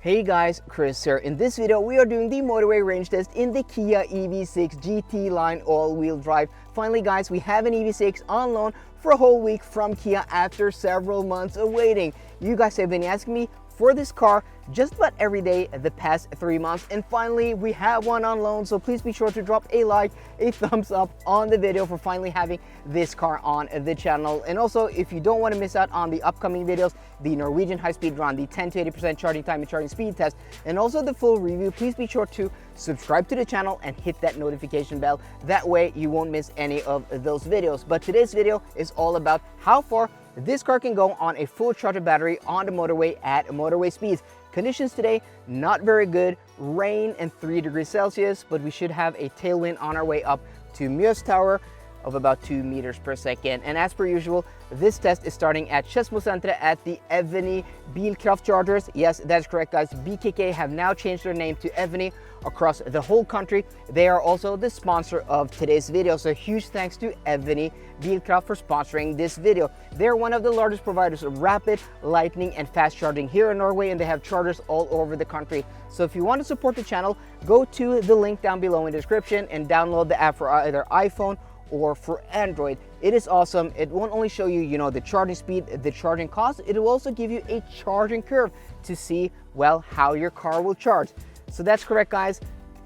Hey guys, Chris here. In this video, we are doing the Motorway range test in the Kia EV6 GT line all-wheel drive. Finally guys, we have an EV6 on loan for a whole week from Kia after several months of waiting. You guys have been asking me for this car just about every day the past 3 months, and finally we have one on loan. So please be sure to drop a like, a thumbs up on the video for finally having this car on the channel. And also, if you don't want to miss out on the upcoming videos, the Norwegian high-speed run, the 10 to 80% charging time and charging speed test, and also the full review, please be sure to subscribe to the channel and hit that notification bell. That way you won't miss any of those videos. But today's video is all about how far this car can go on a full charger battery on the motorway at motorway speeds. Conditions today, not very good, rain and 3 degrees Celsius, but we should have a tailwind on our way up to Mjøs Tower of about 2 meters per second. And as per usual, this test is starting at Skedsmosenteret at the Eviny Bilkraft chargers. Yes, that's correct guys, BKK have now changed their name to Eviny across the whole country. They are also the sponsor of today's video, so huge thanks to Eviny Bilkraft for sponsoring this video. They're one of the largest providers of rapid, lightning and fast charging here in Norway, and they have chargers all over the country. So if you want to support the channel, go to the link down below in the description and download the app for either iPhone or for Android. It is awesome. It won't only show you, the charging speed, the charging cost, it will also give you a charging curve to see, well, how your car will charge. So that's correct guys,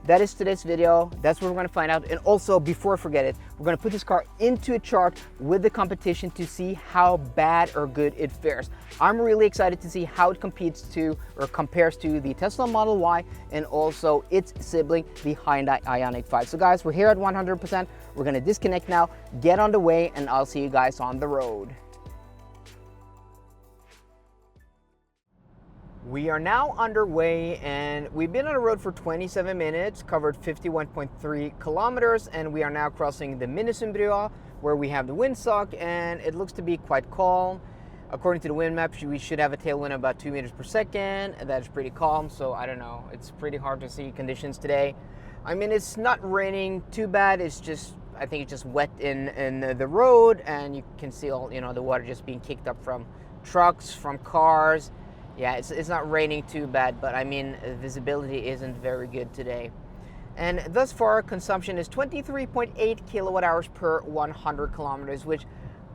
that is today's video. That's what we're going to find out. And also, before I forget it, we're going to put this car into a chart with the competition to see how bad or good it fares. I'm really excited to see how it competes to or compares to the Tesla Model Y and also its sibling, the Hyundai Ioniq 5. So guys, we're here at 100%. We're going to disconnect now, get on the way, and I'll see you guys on the road. We are now underway, and we've been on the road for 27 minutes, covered 51.3 kilometers, and we are now crossing the Minnesundbrua, where we have the windsock, and it looks to be quite calm. According to the wind map, we should have a tailwind of about 2 meters per second, and that is pretty calm, so I don't know. It's pretty hard to see conditions today. I mean, it's not raining too bad. It's just, I think it's just wet in the road, and you can see all, the water just being kicked up from trucks, from cars. Yeah, it's not raining too bad, but I mean, visibility isn't very good today. And thus far, consumption is 23.8 kilowatt hours per 100 kilometers, which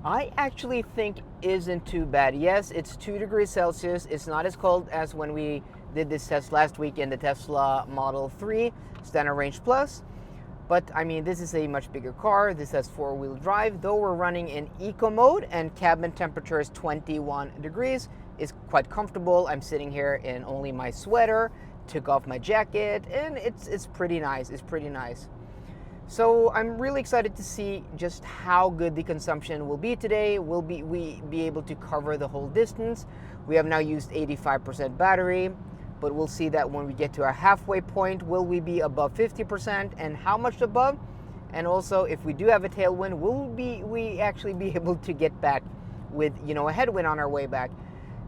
I actually think isn't too bad. Yes, it's 2 degrees Celsius. It's not as cold as when we did this test last week in the Tesla Model 3 Standard Range Plus. But I mean, this is a much bigger car. This has 4-wheel drive, though we're running in eco mode, and cabin temperature is 21 degrees. It's quite comfortable. I'm sitting here in only my sweater, took off my jacket, and it's pretty nice. It's pretty nice. So I'm really excited to see just how good the consumption will be today. Will we be able to cover the whole distance? We have now used 85% battery, but we'll see that when we get to our halfway point. Will we be above 50%, and how much above? And also, if we do have a tailwind, will we actually be able to get back with a headwind on our way back?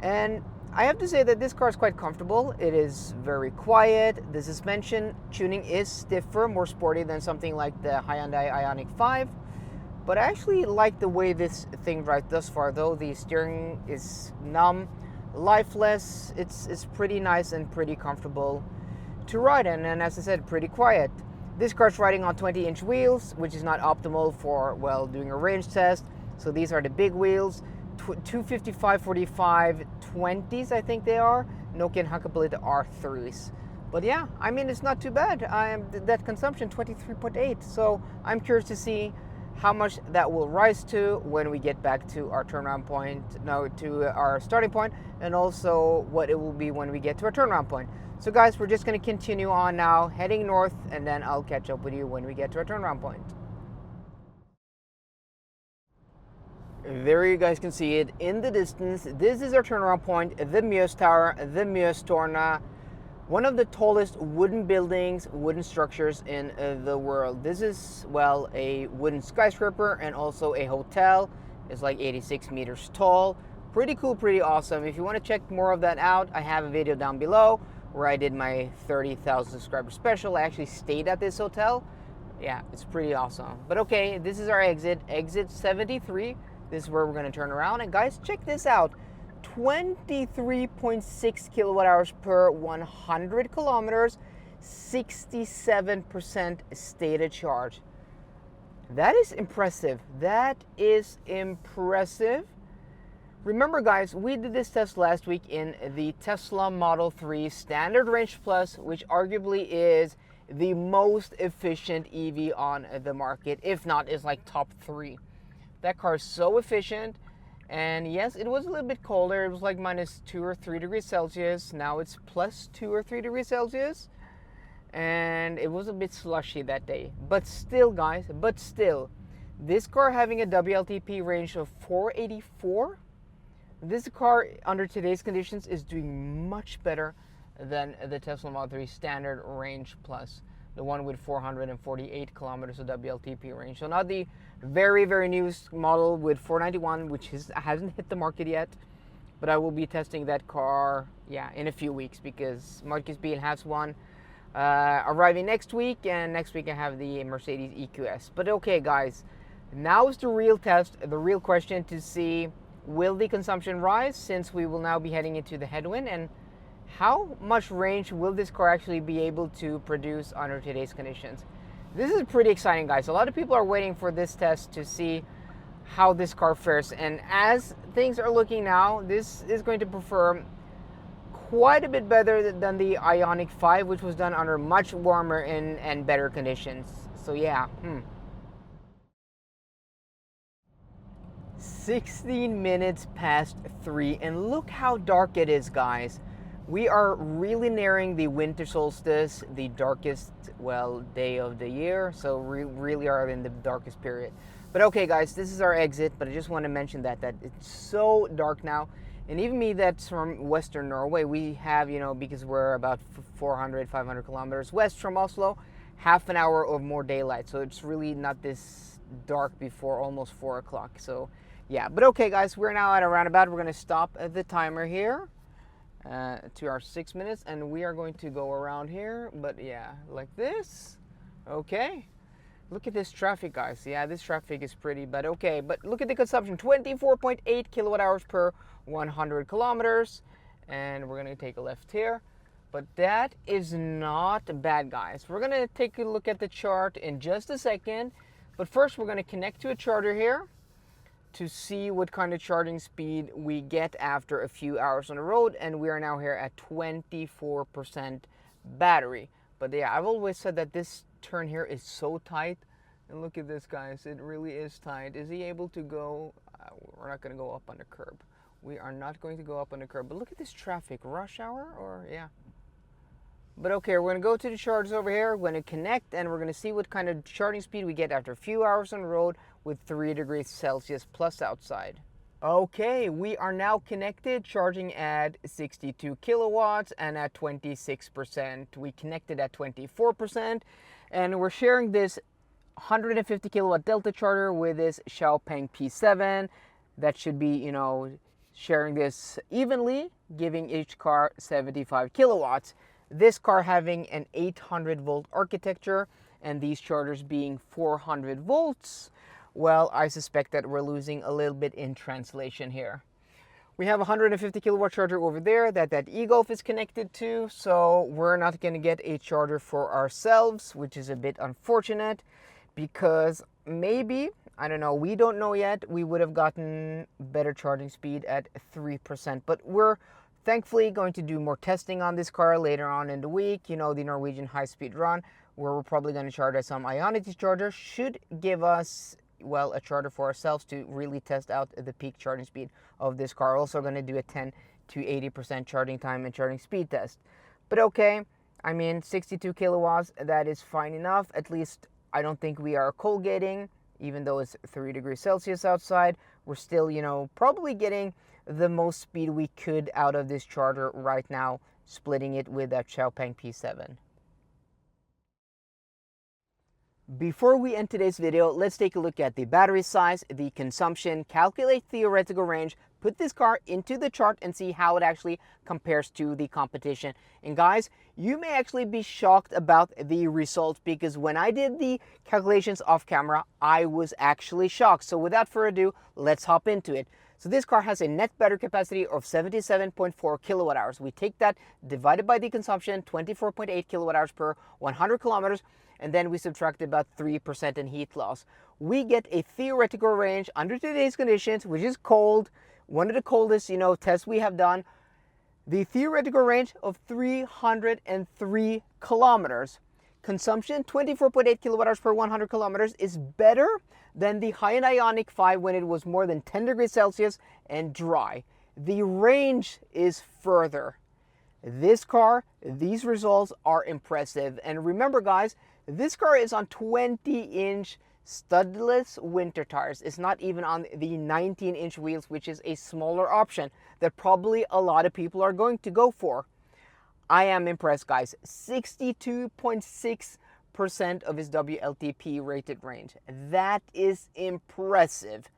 And I have to say that this car is quite comfortable. It is very quiet. The suspension tuning is stiffer, more sporty than something like the Hyundai Ioniq 5. But I actually like the way this thing drives thus far, though. The steering is numb, lifeless. It's pretty nice and pretty comfortable to ride in, and as I said, pretty quiet. This car's riding on 20-inch wheels, which is not optimal for, well, doing a range test. So these are the big wheels. 255/45 20s, I think they are. Nokian Hakkapeliitta R3s. But yeah, I mean, it's not too bad. That consumption 23.8. So I'm curious to see how much that will rise to when we get back to our turnaround point, to our starting point, and also what it will be when we get to our turnaround point. So guys, we're just going to continue on now, heading north, and then I'll catch up with you when we get to our turnaround point. There you guys can see it in the distance. This is our turnaround point, the Mjøs Tower, the Mjøstårnet, one of the tallest wooden buildings, wooden structures in the world. This is, well, a wooden skyscraper and also a hotel. It's like 86 meters tall. Pretty cool, pretty awesome. If you want to check more of that out, I have a video down below where I did my 30,000 subscriber special. I actually stayed at this hotel. Yeah, it's pretty awesome. But okay, this is our exit 73. This is where we're going to turn around. And guys, check this out. 23.6 kilowatt hours per 100 kilometers, 67% stated charge. That is impressive. That is impressive. Remember guys, we did this test last week in the Tesla Model 3 Standard Range Plus, which arguably is the most efficient EV on the market, if not is like top 3. That car is so efficient, and yes, it was a little bit colder. It was like minus 2 or 3 degrees Celsius. Now it's plus 2 or 3 degrees Celsius, and it was a bit slushy that day. But still guys, this car having a WLTP range of 484, this car under today's conditions is doing much better than the Tesla Model 3 Standard Range Plus, the one with 448 kilometers of WLTP range. So not the very, very newest model with 491, which hasn't hit the market yet, but I will be testing that car, yeah, in a few weeks, because Marcus Biel has one arriving next week, and next week I have the Mercedes EQS. But okay guys, now is the real test, the real question to see, will the consumption rise, since we will now be heading into the headwind, and how much range will this car actually be able to produce under today's conditions? This is pretty exciting guys. A lot of people are waiting for this test to see how this car fares, and as things are looking now, this is going to perform quite a bit better than the Ioniq 5, which was done under much warmer and better conditions. So yeah, 16 minutes past 3, and look how dark it is guys. We are really nearing the winter solstice, the darkest, well, day of the year, so we really are in the darkest period. But okay guys, this is our exit, but I just want to mention that it's so dark now. And even me that's from Western Norway, we have, because we're about 400, 500 kilometers west from Oslo, half an hour of more daylight. So it's really not this dark before almost 4 o'clock. So yeah, but okay guys, we're now at a roundabout. We're going to stop at the timer here to our 6 minutes, and we are going to go around here, but yeah, like this. Okay, look at this traffic guys. Yeah, this traffic is pretty, but okay, but look at the consumption, 24.8 kilowatt hours per 100 kilometers, and we're going to take a left here. But that is not bad guys. We're going to take a look at the chart in just a second, but first we're going to connect to a charger here to see what kind of charging speed we get after a few hours on the road, and we are now here at 24% battery. But yeah, I've always said that this turn here is so tight, and look at this guys, it really is tight. Is he able to go? We're not going to go up on the curb. We are not going to go up on the curb, but look at this traffic. Rush hour, or yeah. But okay, we're going to go to the chargers over here, we're going to connect, and we're going to see what kind of charging speed we get after a few hours on the road with 3 degrees Celsius plus outside. Okay, we are now connected, charging at 62 kilowatts and at 26%. We connected at 24%, and we're sharing this 150 kilowatt Delta charger with this Xiaopeng P7. That should be, sharing this evenly, giving each car 75 kilowatts. This car having an 800 volt architecture, and these chargers being 400 volts. Well, I suspect that we're losing a little bit in translation here. We have a 150 kilowatt charger over there that e-Golf is connected to, so we're not going to get a charger for ourselves, which is a bit unfortunate, because maybe, I don't know, we don't know yet, we would have gotten better charging speed at 3%, but we're thankfully going to do more testing on this car later on in the week. The Norwegian high-speed run, where we're probably going to charge at some Ionity charger, should give us, well, a charger for ourselves to really test out the peak charging speed of this car. Also going to do a 10 to 80% charging time and charging speed test. But okay, 62 kilowatts, that is fine enough. At least I don't think we are cold gating, even though it's 3 degrees Celsius outside. We're still, probably getting the most speed we could out of this charger right now, splitting it with that Xiaopeng P7. Before we end today's video, let's take a look at the battery size, the consumption, calculate theoretical range, put this car into the chart and see how it actually compares to the competition. And guys, you may actually be shocked about the results, because when I did the calculations off camera, I was actually shocked. So without further ado, let's hop into it. So this car has a net battery capacity of 77.4 kilowatt hours. We take that divided by the consumption, 24.8 kilowatt hours per 100 kilometers, and then we subtract about 3% in heat loss. We get a theoretical range under today's conditions, which is cold, one of the coldest, tests we have done. The theoretical range of 303 kilometers. Consumption, 24.8 kilowatt hours per 100 kilometers, is better than the Hyundai Ioniq 5 when it was more than 10 degrees Celsius and dry. The range is further. This car, these results are impressive. And remember guys, this car is on 20-inch studless winter tires. It's not even on the 19-inch wheels, which is a smaller option that probably a lot of people are going to go for. I am impressed guys. 62.6% of his WLTP rated range. That is impressive.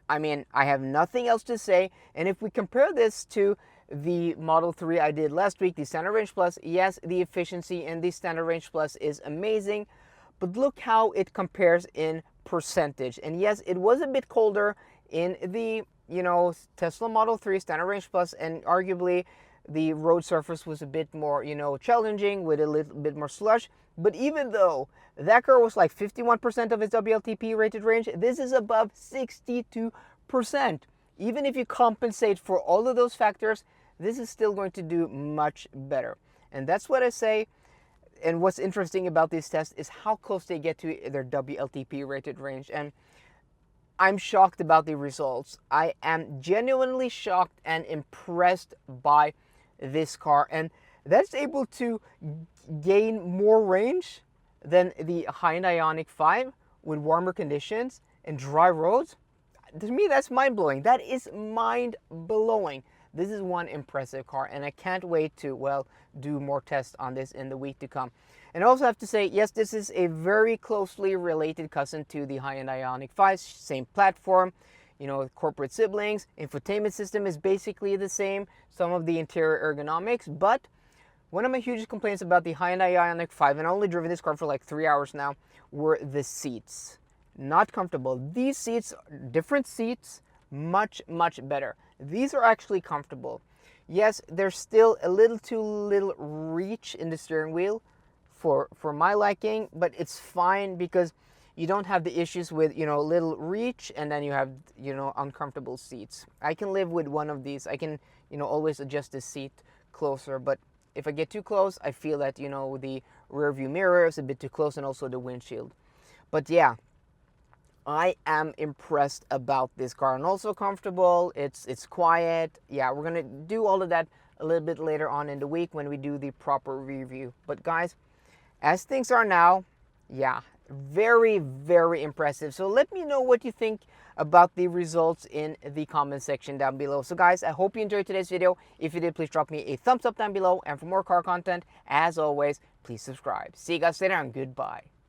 I mean, I have nothing else to say. And if we compare this to the Model 3 I did last week, the Standard Range Plus, yes, the efficiency in the Standard Range Plus is amazing, but look how it compares in percentage. And yes, it was a bit colder in the, Tesla Model 3 Standard Range Plus, and arguably the road surface was a bit more, challenging with a little bit more slush. But even though that car was like 51% of its WLTP rated range, this is above 62%. Even if you compensate for all of those factors, this is still going to do much better. And that's what I say. And what's interesting about these tests is how close they get to their WLTP rated range. And I'm shocked about the results. I am genuinely shocked and impressed by this car. And that's able to gain more range than the Hyundai Ioniq 5 with warmer conditions and dry roads. To me, that's mind-blowing. That is mind-blowing. This is one impressive car, and I can't wait to, do more tests on this in the week to come. And I also have to say, yes, this is a very closely related cousin to the Hyundai Ioniq 5, same platform, corporate siblings. Infotainment system is basically the same, some of the interior ergonomics, but one of my hugest complaints about the Hyundai Ioniq 5, and I only driven this car for like 3 hours now, were the seats. Not comfortable. These seats, different seats, much, much better. These are actually comfortable. Yes, there's still a little too little reach in the steering wheel for my liking, but it's fine because you don't have the issues with, little reach, and then you have, uncomfortable seats. I can live with one of these. I can, always adjust the seat closer, but if I get too close, I feel that, the rear view mirror is a bit too close, and also the windshield. But yeah, I am impressed about this car, and also comfortable. It's quiet. Yeah, we're gonna do all of that a little bit later on in the week when we do the proper review. But guys, as things are now, yeah, very, very impressive. So let me know what you think about the results in the comment section down below. So guys, I hope you enjoyed today's video. If you did, please drop me a thumbs up down below, and for more car content, as always, please subscribe. See you guys later, and goodbye.